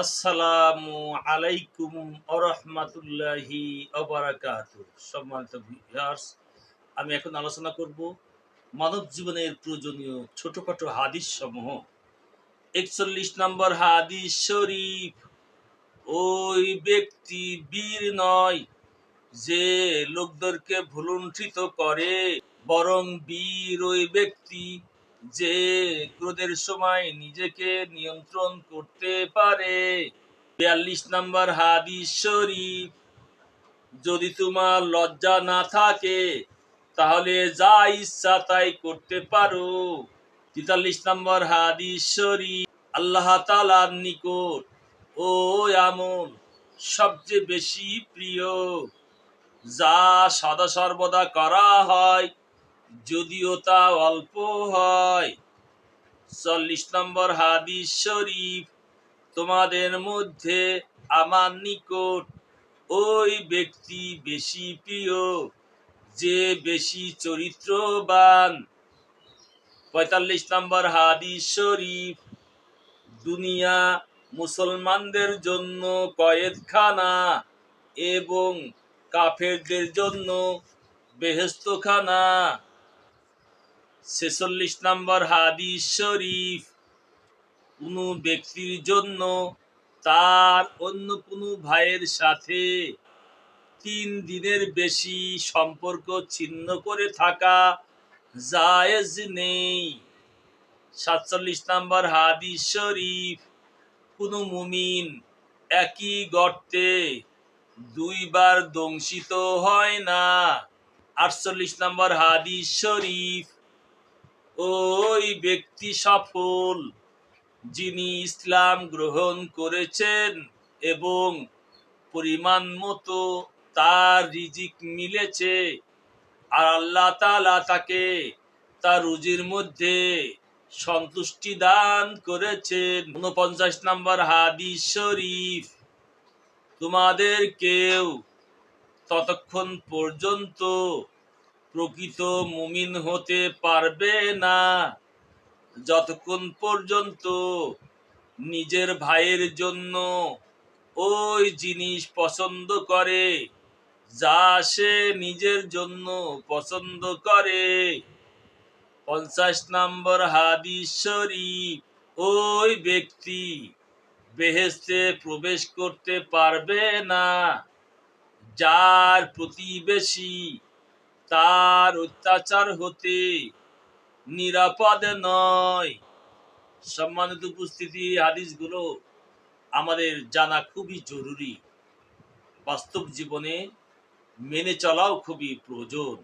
আসসালামু আলাইকুম আরহামাতুল্লাহি ওবারাকাতুহু। সম্মানিত ভিউয়ার্স, আমি এখন আলোচনা করব মানব জীবনের প্রয়োজনীয় ছোটখাটো হাদিস সমূহ। ৪১ নম্বর হাদিস শরীফ। ওই ব্যক্তি বীর নয় যে লোকদেরকে ভুলুণ্ঠিত করে, বরং বীর ওই ব্যক্তি যে ক্রোধের সময় নিজেকে নিয়ন্ত্রণ করতে পারে। ৪২ নম্বর হাদিস শরীফ। যদি তোমার লজ্জা না থাকে তাহলে যা ইচ্ছা তাই করতে পারো। ৪৩ নম্বর হাদিস শরীফ। আল্লাহ তাআলার নিকট ও আমল সবচেয়ে বেশি প্রিয় যা সদা সর্বদা করা হয়, যদিও তা অল্প হয়। ৪০ নম্বর হাদিস শরীফ। তোমাদের মধ্যে আমার নিকট ওই ব্যক্তি বেশি প্রিয় যে বেশি চরিত্রবান। ৪৫ নম্বর হাদিস শরীফ। দুনিয়া মুসলমানদের জন্য কয়েদখানা এবং কাফেরদের জন্য বেহেশতখানা। ৪৬ নম্বর হাদিস শরীফ। কোনো ব্যক্তির জন্য তার অন্য কোনো ভাইয়ের সাথে ৩ দিনের বেশি সম্পর্ক ছিন্ন করে থাকা জায়েজ নেই। ৪৭ নম্বর হাদিস শরীফ। কোনো মুমিন একই গর্তে ২ বার দংশিত হয় না। ৪৮ নম্বর হাদিস শরীফ। ওই ব্যক্তি সফল যিনি ইসলাম গ্রহণ করেছেন এবং পরিমাণ মতো তার রিজিক মিলেছে, আর আল্লাহ তাআলা তাকে তার রুজির মধ্যে সন্তুষ্টি দান করেছেন। ৪৯ নম্বর হাদিস শরীফ। তোমাদের কেউ ততক্ষণ পর্যন্ত প্রকৃত মুমিন হতে পারবে না যতক্ষণ পর্যন্ত নিজের ভাইয়ের জন্য ওই জিনিস পছন্দ করে যা সে নিজের জন্য পছন্দ করে। ৫০ নম্বর হাদিস শরীফ। ওই ব্যক্তি বেহেশতে প্রবেশ করতে পারবে না যার প্রতিবেশী তার অত্যাচার হতে নিরাপদ নয়। সম্মানিত উপস্থিতি, হাদিসগুলো আমাদের জানা খুবই জরুরি, বাস্তব জীবনে মেনে চলাও খুবই প্রয়োজন।